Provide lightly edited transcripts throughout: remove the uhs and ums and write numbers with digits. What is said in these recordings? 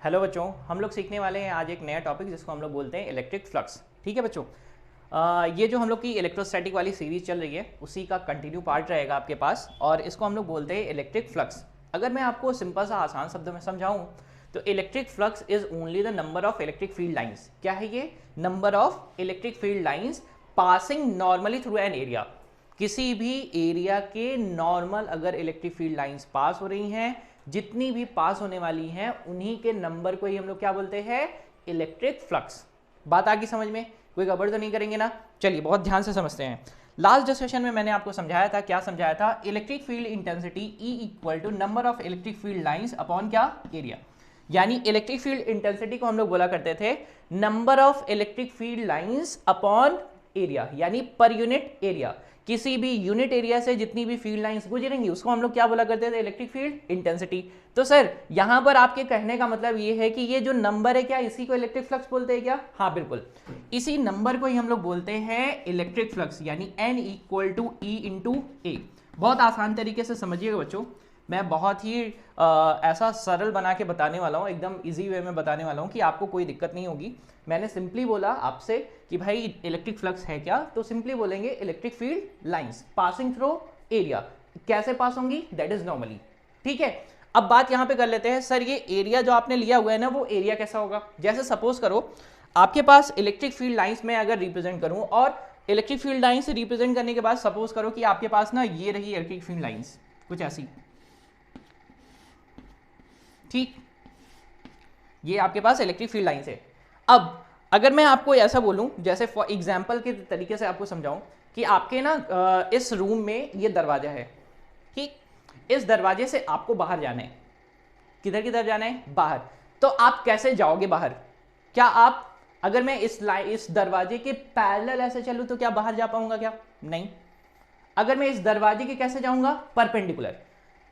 Hello बच्चों, हम लोग सीखने वाले हैं आज एक नया टॉपिक जिसको हम लोग बोलते हैं इलेक्ट्रिक फ्लक्स। ठीक है बच्चों, ये जो हम लोग की इलेक्ट्रोस्टैटिक वाली सीरीज चल रही है उसी का कंटिन्यू पार्ट रहेगा आपके पास, और इसको हम लोग बोलते हैं इलेक्ट्रिक फ्लक्स। अगर मैं आपको सिंपल सा आसान शब्दों में समझाऊं तो electric flux is only the number of electric field lines. क्या है ये? Number of electric field lines passing normally through an area. किसी भी एरिया के नॉर्मल अगर इलेक्ट्रिक फील्ड लाइंस पास हो रही हैं, जितनी भी पास होने वाली हैं, उन्हीं के नंबर को ही हम लोग क्या बोलते हैं? Electric flux. बात आ गई समझ में? कोई गड़बड़ तो नहीं करेंगे ना? चलिए बहुत ध्यान से समझते हैं। लास्ट जो सेशन में मैंने आपको समझाया था, क्या समझाया था? Electric field intensity E equal to number of electric field lines upon क्या? एरिया। यानी इलेक्ट्रिक फील्ड इंटेंसिटी को हम लोग बोला करते थे number of electric field lines upon area, यानी पर यूनिट एरिया। किसी भी यूनिट एरिया से जितनी भी फील्ड लाइंस गुजरेंगी उसको हम लोग क्या बोला करते थे? Electric field intensity. तो सर यहां पर आपके कहने का मतलब ये है कि ये जो नंबर है क्या इसी को इलेक्ट्रिक फ्लक्स बोलते हैं क्या? हाँ बिल्कुल, इसी नंबर को ही हम लोग बोलते हैं इलेक्ट्रिक फ्लक्स, यानी N equal to E into A. बहुत आसान तरीके से समझिएगा बच्चों, मैं बहुत ही ऐसा सरल बना के बताने वाला हूँ, एकदम इजी वे में बताने वाला हूँ कि आपको कोई दिक्कत नहीं होगी। मैंने सिंपली बोला आपसे कि भाई इलेक्ट्रिक फ्लक्स है क्या, तो सिंपली बोलेंगे electric field lines passing through area. कैसे पास होंगी? That is normally. ठीक है, अब बात यहां पे कर लेते हैं, सर ये एरिया जो आपने लिया हुआ है ना, वो एरिया कैसा होगा? जैसे सपोज करो आपके पास इलेक्ट्रिक फील्ड लाइंस में अगर रिप्रेजेंट करूं, और इलेक्ट्रिक फील्ड लाइन से रिप्रेजेंट करने के बाद सपोज करो कि आपके पास ना ये रही इलेक्ट्रिक फील्ड लाइंस कुछ ऐसी। ठीक, ये आपके पास इलेक्ट्रिक फील्ड लाइंस है। अब अगर मैं आपको ऐसा बोलूं, जैसे फॉर एग्जांपल के तरीके से आपको समझाऊं कि आपके ना इस रूम में ये दरवाजा है। ठीक, इस दरवाजे से आपको बाहर जाना है। किधर किधर जाना है? बाहर। तो आप कैसे जाओगे बाहर? क्या आप, अगर मैं इस दरवाजे के पैरेलल ऐसे चलूं तो क्या बाहर जा पाऊंगा? क्या नहीं। अगर मैं इस दरवाजे के कैसे जाऊंगा? परपेंडिकुलर,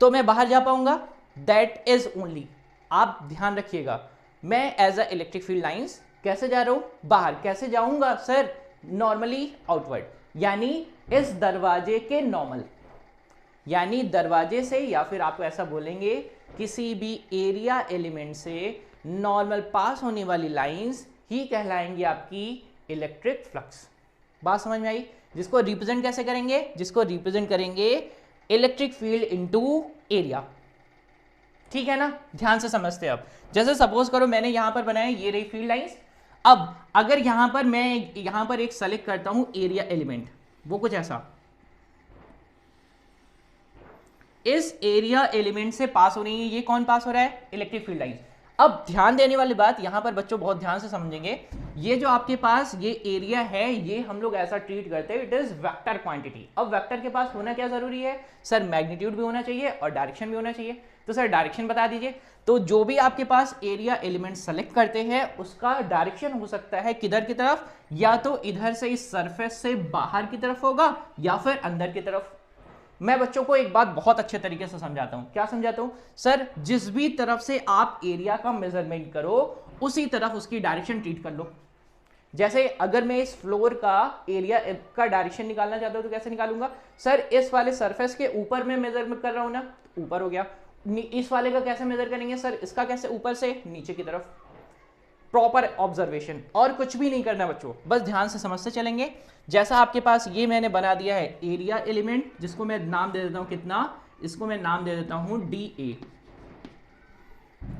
तो मैं बाहर जा पाऊंगा? दैट इज ओनली, आप ध्यान रखिएगा, मैं as a electric field lines कैसे जा रहा हूं? बाहर। कैसे जाऊंगा सर? नॉर्मली आउटवर्ड, यानी इस दरवाजे के नॉर्मल, यानी दरवाजे से, या फिर आप ऐसा बोलेंगे किसी भी एरिया एलिमेंट से नॉर्मल पास होने वाली लाइंस ही कहलाएंगी आपकी इलेक्ट्रिक फ्लक्स। बात समझ में आई? जिसको रिप्रेजेंट कैसे करेंगे? जिसको रिप्रेजेंट करेंगे इलेक्ट्रिक फील्ड इनटू एरिया। ठीक है ना? ध्यान से समझते हैं। अब जैसे सपोज करो मैंने यहां पर बनाया ये रही फील्ड लाइंस। अब अगर यहां पर मैं यहां पर एक सेलेक्ट करता हूं एरिया एलिमेंट, वो कुछ ऐसा, इस एरिया एलिमेंट से पास हो रही है, ये कौन पास हो रहा है? Electric field lines. अब ध्यान देने वाली बात यहां पर बच्चों बहुत ध्यान से समझेंगे, ये जो आपके पास ये एरिया है ये हम लोग ऐसा ट्रीट करते हैं, इट इज वेक्टर क्वांटिटी। अब वेक्टर के पास होना क्या जरूरी है? सर मैग्नीट्यूड भी होना चाहिए और डायरेक्शन भी होना चाहिए। तो सर डायरेक्शन बता दीजिए। तो जो भी आपके पास एरिया एलिमेंट सेलेक्ट करते हैं उसका डायरेक्शन हो सकता है किधर की तरफ, या तो इधर से इस सरफेस से बाहर की तरफ होगा या फिर अंदर की तरफ। मैं बच्चों को एक बात बहुत अच्छे तरीके से समझाता हूं। क्या समझाता हूं? सर जिस भी तरफ से आप एरिया का मेजरमेंट करो उसी तरफ उसकी डायरेक्शन ट्रीट कर लो। जैसे अगर मैं इस फ्लोर का एरिया का डायरेक्शन निकालना चाहता हूं तो कैसे निकालूंगा? सर इस वाले सरफेस के ऊपर मैं मेजरमेंट कर रहा हूं ना, ऊपर हो गया। इस वाले का कैसे मेजर करेंगे? सर इसका कैसे? ऊपर से नीचे की तरफ। प्रॉपर ऑब्जर्वेशन, और कुछ भी नहीं करना बच्चों, बस ध्यान से समझते चलेंगे। जैसा आपके पास ये मैंने बना दिया है एरिया एलिमेंट, जिसको मैं नाम दे देता हूं कितना, इसको मैं नाम दे देता हूं DA।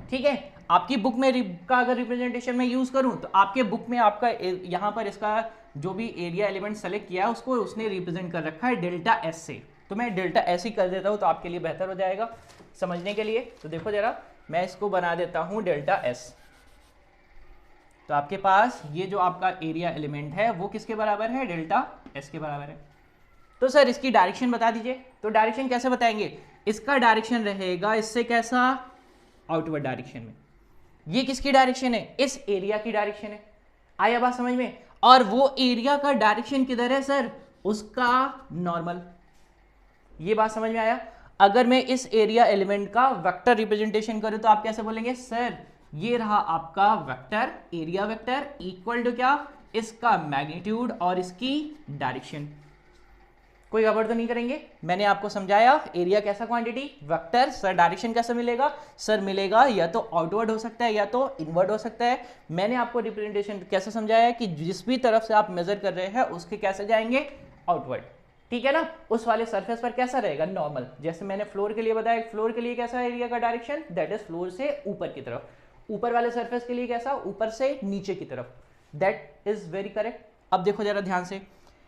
ठीक है, आपकी बुक में का अगर रिप्रेजेंटेशन में यूज करूं तो आपके बुक में आपका यहां पर इसका जो भी एरिया एलिमेंट सेलेक्ट किया है उसको उसने रिप्रेजेंट कर रखा है डेल्टा एस से, तो मैं डेल्टा एस ही कर देता हूं तो आपके लिए बेहतर हो जाएगा समझने के लिए। तो देखो जरा, मैं इसको बना देता हूं डेल्टा एस। तो आपके पास ये जो आपका एरिया एलिमेंट है वो किसके बराबर है? डेल्टा एस के बराबर है। तो सर इसकी डायरेक्शन बता दीजिए। तो डायरेक्शन कैसे बताएंगे? इसका डायरेक्शन रहेगा इससे कैसा? आउटवर्ड डायरेक्शन में। ये किसकी डायरेक्शन है? इस एरिया की डायरेक्शन है। आया बात समझ में? और वो एरिया का डायरेक्शन किधर है सर? उसका नॉर्मल। ये बात समझ में आया? अगर मैं इस एरिया एलिमेंट का वेक्टर रिप्रेजेंटेशन करूं तो आप कैसे बोलेंगे? सर ये रहा आपका vector, area vector equal to क्या? इसका मैग्नीट्यूड और इसकी डायरेक्शन। कोई गड़बड़ तो नहीं करेंगे। मैंने आपको समझाया एरिया कैसा क्वांटिटी, वेक्टर। सर डायरेक्शन कैसे मिलेगा, सर मिलेगा या तो आउटवर्ड हो सकता है या तो इनवर्ड हो सकता है। मैंने आपको रिप्रेजेंटेशन कैसे समझाया कि जिस भी तरफ से आप मेजर कर रहे हैं उसके कैसे जाएंगे, आउटवर्ड, ठीक है ना। उस वाले सरफेस पर कैसा रहेगा, नॉर्मल। जैसे मैंने फ्लोर के लिए बताया, फ्लोर के लिए कैसा एरिया का डायरेक्शन, दैट इज फ्लोर से ऊपर की तरफ। ऊपर वाले सरफेस के लिए कैसा, ऊपर से नीचे की तरफ। That is very correct. अब देखो जरा ध्यान से,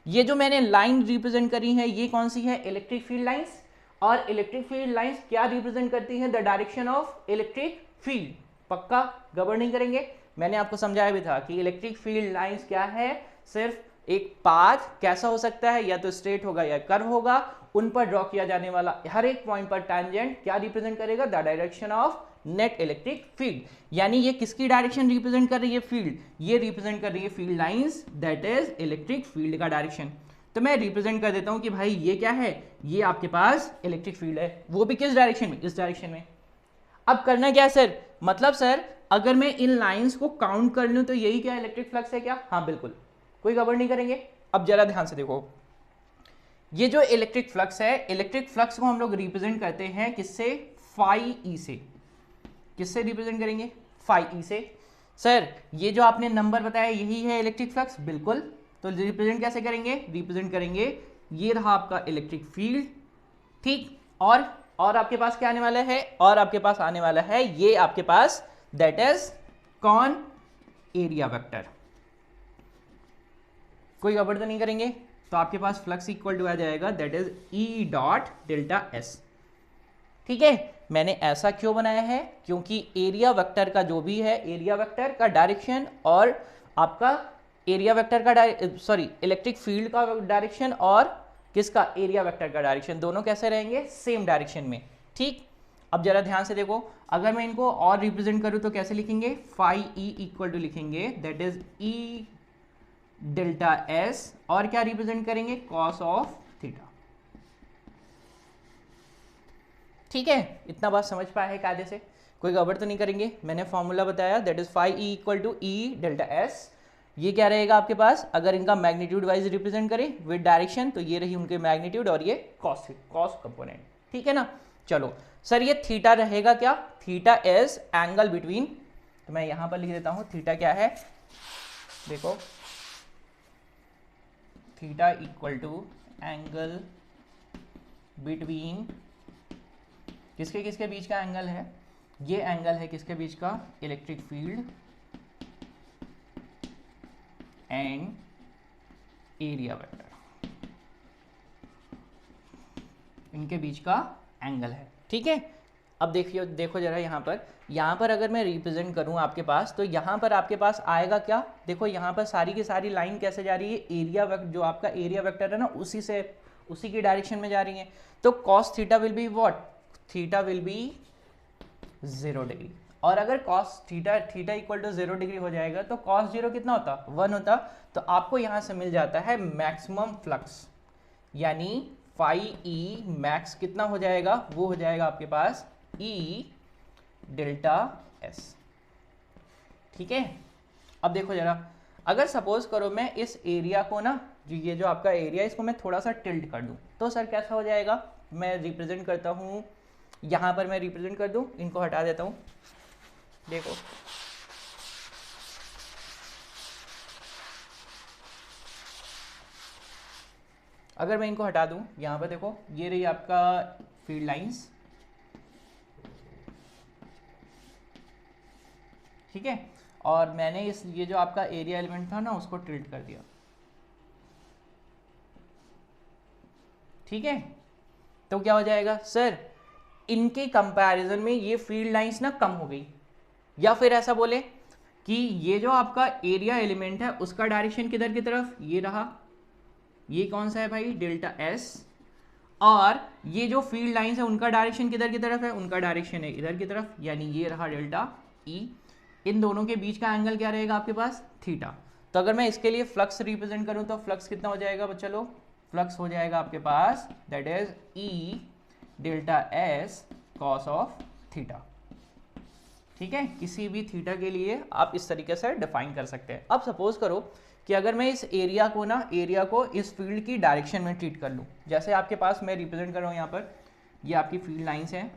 ये जो मैंने लाइन रिप्रेजेंट करी है ये कौन सी है, इलेक्ट्रिक फील्ड लाइंस। और इलेक्ट्रिक फील्ड लाइंस क्या रिप्रेजेंट करती है, the direction of electric field. पक्का गड़बड़ नहीं करेंगे। मैंने आपको समझाया भी था कि इलेक्ट्रिक फील्ड लाइंस क्या है, सिर्फ एक पाथ कैसा हो सकता है, या तो स्ट्रेट होगा या कर्व होगा, उन पर ड्रॉ किया जाने वाला हर एक पॉइंट पर टैंजेंट क्या रिप्रेजेंट करेगा, the direction of net electric field. यानी ये किसकी डायरेक्शन रिप्रेजेंट कर रही है, फील्ड। ये रिप्रेजेंट कर रही है field lines, that is electric field का डायरेक्शन। तो मैं रिप्रेजेंट कर देता हूं कि भाई ये क्या है, ये आपके पास इलेक्ट्रिक फील्ड है, वो भी किस डायरेक्शन में, इस डायरेक्शन में। अब करना क्या है सर, मतलब सर अगर मैं इन लाइंस को काउंट कर लूं तो यही क्या इलेक्ट्रिक फ्लक्स है क्या, हाँ बिल्कुल, कोई गड़बड़ नहीं करेंगे। अब जरा ध्यान से देखो, ये जो इलेक्ट्रिक फ्लक्स है, इलेक्ट्रिक फ्लक्स को हम लोग रिप्रेजेंट करते हैं किससे, फाई ई से। किससे रिप्रेजेंट करेंगे, फाई ई से। सर ये जो आपने नंबर बताया यही है इलेक्ट्रिक फ्लक्स, बिल्कुल। तो रिप्रेजेंट कैसे करेंगे, रिप्रेजेंट करेंगे, ये रहा आपका इलेक्ट्रिक फील्ड, ठीक। और आपके पास क्या आने वाला है, और आपके पास आने वाला है ये आपके पास, दैट इज कौन, एरिया वेक्टर। कोई गड़बड़ तो नहीं करेंगे। तो आपके पास फ्लक्स इक्वल टू आ जाएगा, that is E dot delta S, ठीक है। मैंने ऐसा क्यों बनाया है, क्योंकि एरिया वेक्टर का जो भी है, एरिया वेक्टर का डायरेक्शन और आपका एरिया वेक्टर का सॉरी इलेक्ट्रिक फील्ड का डायरेक्शन और किसका, एरिया वेक्टर का डायरेक्शन, दोनों कैसे रहेंगे, सेम डायरेक्शन में, ठीक। अब जरा ध्यान से देखो, अगर मैं इनको और रिप्रेजेंट करूं तो कैसे लिखेंगे, फाई ई इक्वल टू लिखेंगे, that is E delta S, और क्या रिप्रेजेंट करेंगे, कॉस ऑफ थीटा, ठीक है। इतना बात समझ पाए है कायदे से, कोई गड़बड़ तो नहीं करेंगे। मैंने फॉर्मूला बताया, that is phi E equal to E delta S. ये क्या रहेगा आपके पास, अगर इनका मैग्नीट्यूड वाइज रिप्रेजेंट करें विद डायरेक्शन, तो ये रही उनके मैग्नीट्यूड और ये कॉस कंपोनेंट, ठीक है ना। चलो सर ये थीटा रहेगा क्या, थीटा इज एंगल बिटवीन, तो मैं यहां पर लिख देता हूं थीटा क्या है, देखो theta equal to angle between, किसके किसके बीच का एंगल है, ये एंगल है किसके बीच का, electric field and area vector, इनके बीच का एंगल है, ठीक है। अब देखिए, देखो जरा यहाँ पर अगर मैं रिप्रेजेंट करूँ आपके पास, तो यहाँ पर आपके पास आएगा क्या, देखो यहाँ पर सारी की सारी लाइन कैसे जा रही है, एरिया वेक्टर, जो आपका एरिया वेक्टर है ना, उसी की डायरेक्शन में जा रही है। तो cos theta will be what, theta will be 0 degree. और अगर cos theta equal to 0 degree हो जाएगा तो कॉस 0 कितना होता, 1 होता। तो आपको यहाँ से मिल जाता है मैक्सिमम फ्लक्स, यानी फाई ई मैक्स कितना हो जाएगा, वो हो जाएगा आपके पास ई डेल्टा एस, ठीक है। अब देखो जरा, अगर सपोज करो मैं इस एरिया को ना, ये जो आपका एरिया, इसको मैं थोड़ा सा टिल्ट कर दूं, तो सर कैसा हो जाएगा, मैं रिप्रेजेंट करता हूं, यहां पर मैं रिप्रेजेंट कर दूं, इनको हटा देता हूं, देखो अगर मैं इनको हटा दूं, यहां पर देखो ये रही आपका फील्ड लाइंस, ठीक है। और मैंने ये जो आपका एरिया एलिमेंट था ना, उसको टिल्ट कर दिया, ठीक है। तो क्या हो जाएगा सर, इनके कंपैरिजन में ये फील्ड लाइंस ना कम हो गई, या फिर ऐसा बोले कि ये जो आपका एरिया एलिमेंट है उसका डायरेक्शन किधर की तरफ, ये रहा, ये कौन सा है भाई, डेल्टा एस, और ये जो फील्ड लाइंस है उनका डायरेक्शन किधर की तरफ है, उनका डायरेक्शन है इधर की तरफ, यानी ये रहा डेल्टा ई। इन दोनों के बीच का एंगल क्या रहेगा आपके पास, थीटा। तो अगर मैं इसके लिए फ्लक्स रिप्रेजेंट करूं तो फ्लक्स कितना हो जाएगा बच्चा लोग, फ्लक्स हो जाएगा आपके पास, that is E delta S cos of theta, ठीक है। किसी भी थीटा के लिए आप इस तरीके से डिफाइन कर सकते हैं। अब सपोज करो कि अगर मैं इस एरिया को इस फील्ड की डायरेक्शन में ट्रीट कर लूँ, जैसे आपके पास मैं रिप्रेजेंट कर रहा हूँ यहाँ पर, ये आपकी फील्ड लाइंस हैं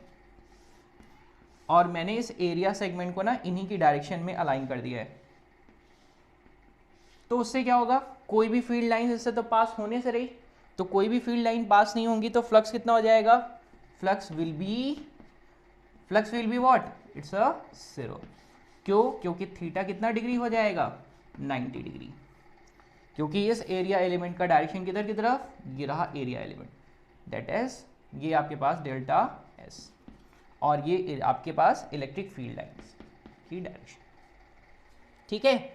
और मैंने इस एरिया सेगमेंट को ना इन्हीं की डायरेक्शन में अलाइन कर दिया है, तो उससे क्या होगा, कोई भी फील्ड लाइन इससे तो पास होने से रही, तो कोई भी फील्ड लाइन पास नहीं होंगी तो फ्लक्स कितना हो जाएगा, flux will be what, it's a 0। क्यों, क्योंकि थीटा कितना डिग्री हो जाएगा, 90 डिग्री, क्योंकि इस एरिया एलिमेंट का डायरेक्शन किधर की तरफ, ये रहा एरिया एलिमेंट, दैट इज ये आपके पास डेल्टा एस, और ये आपके पास इलेक्ट्रिक फील्ड लाइंस की डायरेक्शन। ठीक है,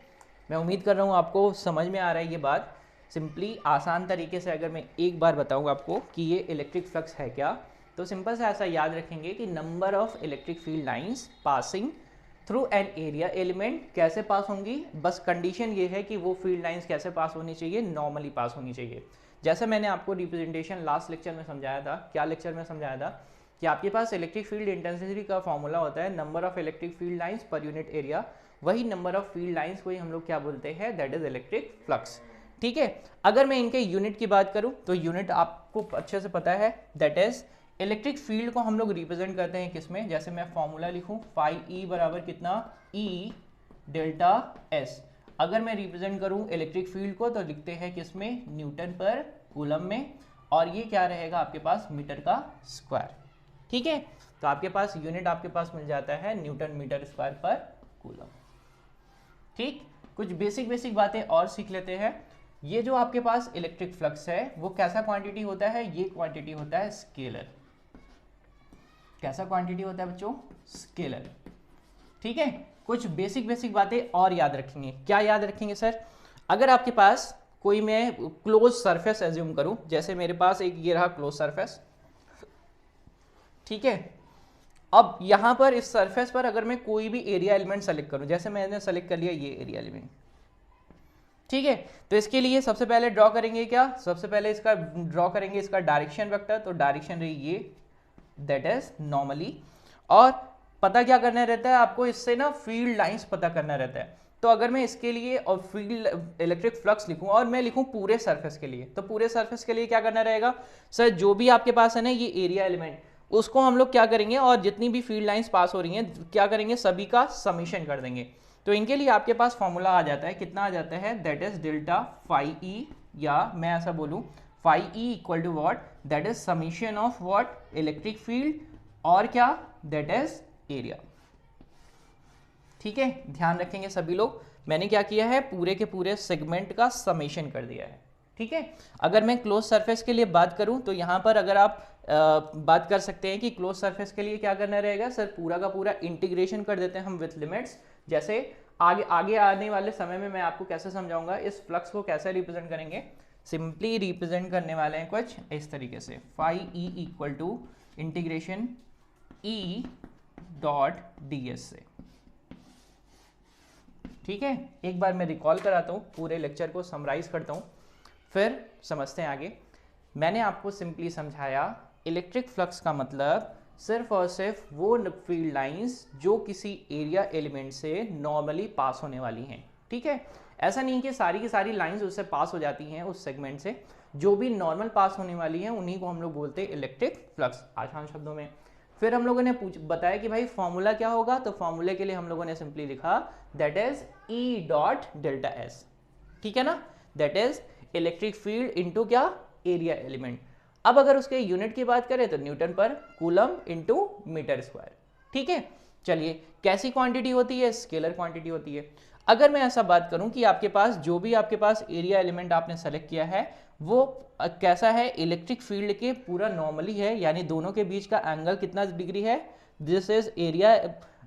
मैं उम्मीद कर रहा हूँ आपको समझ में आ रहा है ये बात। सिंपली आसान तरीके से अगर मैं एक बार बताऊँ आपको कि ये इलेक्ट्रिक फ्लक्स है क्या, तो सिंपल से ऐसा याद रखेंगे कि number of electric field lines passing through an area element कैसे पास होंगी, बस कंडीशन ये है कि वो फील्ड लाइंस कैसे पास होनी चाहिए, नॉर्मली पास होनी चाहिए। जैसे मैंने आपको रिप्रेजेंटेशन लास्ट लेक्चर में समझाया था, क्या लेक्चर में समझाया था कि आपके पास इलेक्ट्रिक फील्ड इंटेंसिटी का फॉर्मूला होता है number of electric field lines per unit area, वही नंबर ऑफ फील्ड लाइंस को ही हम लोग क्या बोलते हैं, दैट इज इलेक्ट्रिक फ्लक्स। ठीक है, अगर मैं इनके यूनिट की बात करूं तो यूनिट आपको अच्छे से पता है, दैट इज इलेक्ट्रिक फील्ड को हम लोग रिप्रेजेंट करते हैं किसमें, जैसे मैं फॉर्मूला लिखूं फाई ई बराबर कितना, ई डेल्टा एस। अगर मैं रिप्रेजेंट करूं इलेक्ट्रिक फील्ड को तो लिखते हैं किसमें, न्यूटन पर कूलम में, और ये क्या रहेगा आपके पास, मीटर का स्क्वायर। ठीक है, तो आपके पास यूनिट आपके पास मिल जाता है न्यूटन मीटर स्क्वायर पर कूलम। ठीक, कुछ बेसिक बातें और सीख लेते हैं। ये जो आपके पास इलेक्ट्रिक फ्लक्स है वो कैसा क्वांटिटी होता है, ये क्वांटिटी होता है स्केलर। कैसा क्वांटिटी होता है बच्चों, स्केलर। ठीक है, कुछ बेसिक बातें और याद रखेंगे। क्या याद रखेंगे सर, अगर आपके पास कोई मैं क्लोज सरफेस एज्यूम करूं, जैसे मेरे पास एक ये रहा क्लोज सरफेस, ठीक है, अब यहां पर इस सरफेस पर अगर मैं कोई भी एरिया एलिमेंट सेलेक्ट करूं, जैसे मैंने सेलेक्ट कर लिया ये एरिया एलिमेंट, ठीक है, तो इसके लिए सबसे पहले ड्रॉ करेंगे क्या, सबसे पहले इसका ड्रॉ करेंगे इसका डायरेक्शन वेक्टर, तो डायरेक्शन रही ये, दैट इज नॉर्मली, और पता क्या करना रहता है आपको, इससे ना फील्ड लाइंस पता करना रहता है। तो अगर मैं इसके लिए और फील्ड इलेक्ट्रिक फ्लक्स लिखूं और मैं लिखूं पूरे सरफेस के लिए, तो पूरे सरफेस के लिए क्या करना रहेगा सर, जो भी आपके पास है ना ये एरिया एलिमेंट, उसको हम लोग क्या करेंगे, और जितनी भी फील्ड लाइंस पास हो रही हैं क्या करेंगे, सभी का समीशन कर देंगे। तो इनके लिए आपके पास फॉर्मूला आ जाता है, कितना आ जाता है, that is delta phi E, या मैं ऐसा बोलूं phi E equal to what, that is summation of what, electric field और क्या, दैट इज एरिया। ठीक है, ध्यान रखेंगे सभी लोग, मैंने क्या किया है, पूरे के पूरे सेगमेंट का समेशन कर दिया है। ठीक है, अगर मैं क्लोज सरफेस के लिए बात करूं तो यहां पर अगर आप बात कर सकते हैं कि क्लोज सरफेस के लिए क्या करना रहेगा सर, पूरा का पूरा इंटीग्रेशन कर देते हैं हम विथ लिमिट्स। जैसे आगे आने वाले समय में मैं आपको कैसे समझाऊंगा, इस फ्लक्स को कैसे रिप्रेजेंट करेंगे, सिंपली रिप्रेजेंट करने वाले हैं कुछ इस तरीके से, phi E equal to integration E dot D S से। ठीक है, एक बार मैं रिकॉल कराता हूँ, पूरे लेक्चर को समराइज करता हूँ, फिर समझते हैं आगे। मैंने आपको सिंपली समझाया इलेक्ट्रिक फ्लक्स का मतलब सिर्फ और सिर्फ वो फील्ड लाइंस जो किसी एरिया एलिमेंट से नॉर्मली पास होने वाली हैं। ठीक है, ऐसा नहीं कि सारी की सारी लाइंस उससे पास हो जाती हैं उस सेगमेंट से, जो भी नॉर्मल पास होने वाली हैं उन्हीं को हम लोग बोलते हैं इलेक्ट्रिक फ्लक्स, आसान शब्दों में। फिर हम लोगों ने बताया कि भाई फॉर्मूला क्या होगा, तो फॉर्मूले के लिए हम लोगों ने सिंपली लिखा that is E dot delta S. ठीक है ना, that is electric field into क्या, एरिया एलिमेंट। अब अगर उसके यूनिट की बात करें तो न्यूटन पर कूलम इनटू मीटर स्क्वायर। ठीक है, चलिए कैसी क्वांटिटी होती है, स्केलर क्वांटिटी होती है। अगर मैं ऐसा बात करूं कि आपके पास जो भी आपके पास एरिया एलिमेंट आपने सेलेक्ट किया है वो कैसा है, इलेक्ट्रिक फील्ड के पूरा नॉर्मली है, यानी दोनों के बीच का एंगल कितना डिग्री है, this is area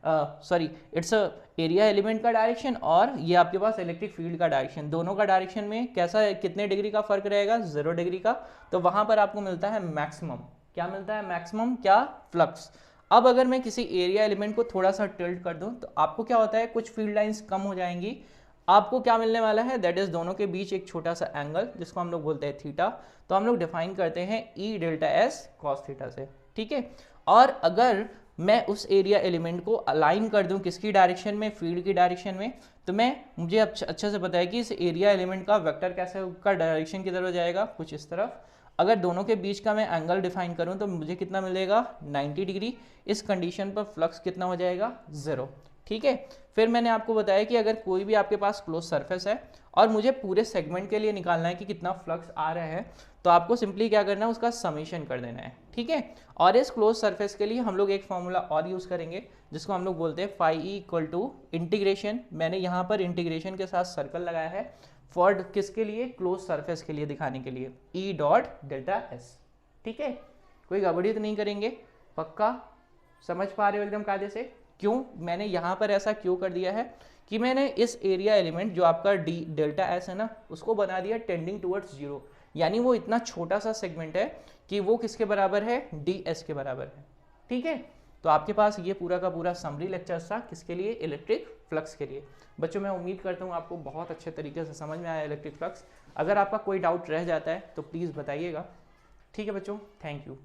it's area element का डायरेक्शन और ये आपके पास इलेक्ट्रिक फील्ड का डायरेक्शन, दोनों का डायरेक्शन में कैसा कितने डिग्री का फर्क रहेगा, 0 डिग्री का। तो वहां पर आपको मिलता है मैक्सिमम, क्या मिलता है, मैक्सिमम क्या, फ्लक्स। अब अगर मैं किसी एरिया एलिमेंट को थोड़ा सा टिल्ट कर दूं तो आपको क्या होता है, कुछ फील्ड लाइंस कम हो जाएंगी, आपको क्या मिलने वाला है, दैट इज दोनों के बीच एक छोटा सा एंगल जिसको हम लोग बोलते हैं थीटा। तो हम लोग डिफाइन करते हैं ई डेल्टा एस कॉस थीटा से। ठीक है, और अगर मैं उस एरिया एलिमेंट को अलाइन कर दूं किसकी डायरेक्शन में, फील्ड की डायरेक्शन में, तो मुझे अच्छे से पता है कि इस एरिया एलिमेंट का वेक्टर कैसे का डायरेक्शन की तरफ जाएगा, कुछ इस तरफ। अगर दोनों के बीच का मैं एंगल डिफाइन करूं तो मुझे कितना मिलेगा, 90 डिग्री। इस कंडीशन पर फ्लक्स कितना हो जाएगा, 0। ठीक है, फिर मैंने आपको बताया कि अगर कोई भी आपके पास क्लोज सरफेस है और मुझे पूरे सेगमेंट के लिए निकालना है कि कितना फ्लक्स आ रहा है, तो आपको सिंपली क्या करना है, उसका समेशन कर देना है। ठीक है, और इस क्लोज सरफेस के लिए हम लोग एक फॉर्मूला और यूज़ करेंगे जिसको हम लोग बोलते हैं phi E equal to integration, मैंने यहाँ पर इंटीग्रेशन के साथ सर्कल लगाया है, फॉर किसके लिए, क्लोज सरफेस के लिए दिखाने के लिए, ई डॉट डेल्टा एस। ठीक है, कोई गड़बड़ी तो नहीं करेंगे, पक्का समझ पा रहे हो एकदम कायदे से। क्यों मैंने यहाँ पर ऐसा क्यों कर दिया है कि मैंने इस एरिया एलिमेंट जो आपका डी डेल्टा एस है ना, उसको बना दिया टेंडिंग टुवर्ड्स 0, यानी वो इतना छोटा सा सेगमेंट है कि वो किसके बराबर है, डी एस के बराबर है। ठीक है, तो आपके पास ये पूरा का पूरा समरी लेक्चर था किसके लिए, इलेक्ट्रिक फ्लक्स के लिए। बच्चों मैं उम्मीद करता हूँ आपको बहुत अच्छे तरीके से समझ में आया इलेक्ट्रिक फ्लक्स। अगर आपका कोई डाउट रह जाता है तो प्लीज़ बताइएगा। ठीक है बच्चों, थैंक यू।